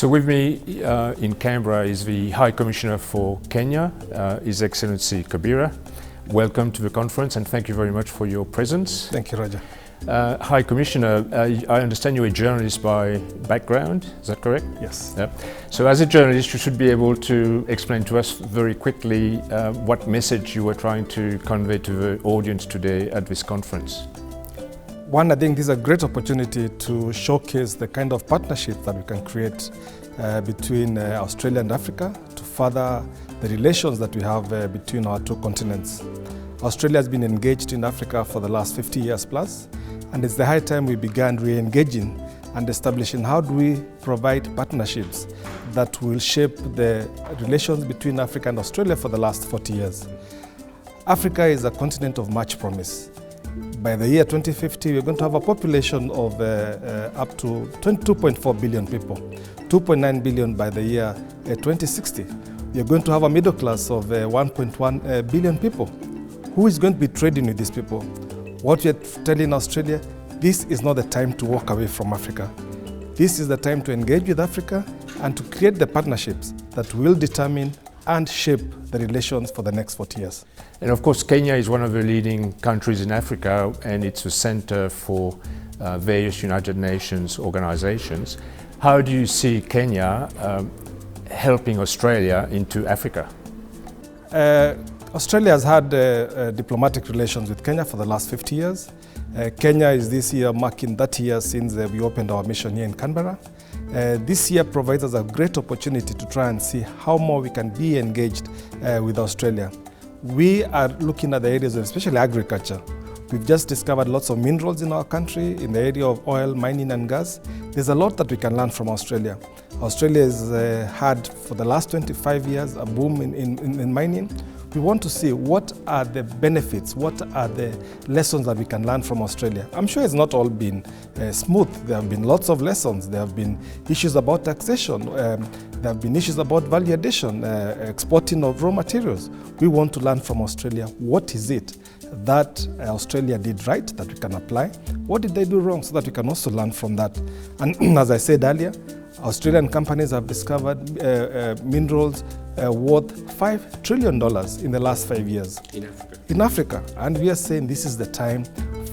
So with me in Canberra is the High Commissioner for Kenya, His Excellency Kabira. Welcome to the conference and thank you very much for your presence. Thank you, Roger. High Commissioner, I understand you're a journalist by background, is that correct? Yes. Yeah. So as a journalist, you should be able to explain to us very quickly what message you were trying to convey to the audience today at this conference. One, I think this is a great opportunity to showcase the kind of partnership that we can create between Australia and Africa to further the relations that we have between our two continents. Australia has been engaged in Africa for the last 50 years plus, and it's the high time we began re-engaging and establishing how do we provide partnerships that will shape the relations between Africa and Australia for the last 40 years. Africa is a continent of much promise. By the year 2050, we're going to have a population of up to 22.4 billion people, 2.9 billion by the year 2060. We're going to have a middle class of 1.1 billion people. Who is going to be trading with these people? What we're telling Australia, this is not the time to walk away from Africa. This is the time to engage with Africa and to create the partnerships that will determine and shape the relations for the next 40 years. And of course, Kenya is one of the leading countries in Africa, and it's a center for various United Nations organizations. How do you see Kenya helping Australia into Africa? Australia has had diplomatic relations with Kenya for the last 50 years. Kenya is this year marking 30 years since we opened our mission here in Canberra. This year provides us a great opportunity to try and see how more we can be engaged with Australia. We are looking at the areas of especially agriculture. We've just discovered lots of minerals in our country in the area of oil, mining and gas. There's a lot that we can learn from Australia. Australia has had for the last 25 years a boom in mining. We want to see what are the benefits, what are the lessons that we can learn from Australia. I'm sure it's not all been smooth. There have been lots of lessons. There have been issues about taxation. There have been issues about value addition, exporting of raw materials. We want to learn from Australia. What is it that Australia did right that we can apply? What did they do wrong so that we can also learn from that? And as I said earlier, Australian companies have discovered minerals worth $5 trillion in the last 5 years. In Africa. And we are saying this is the time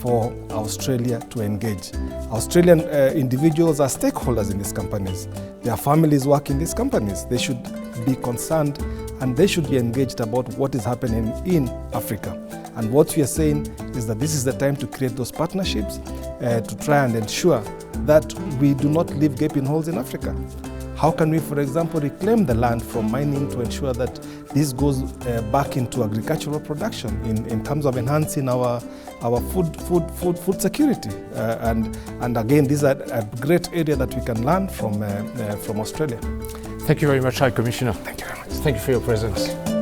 for Australia to engage. Australian individuals are stakeholders in these companies. Their families work in these companies. They should be concerned and they should be engaged about what is happening in Africa. And what we are saying is that this is the time to create those partnerships to try and ensure that we do not leave gaping holes in Africa. How can we, for example, reclaim the land from mining to ensure that this goes back into agricultural production in terms of enhancing our food security? And again, this is a great area that we can learn from Australia. Thank you very much, High Commissioner. Thank you very much. Thank you for your presence.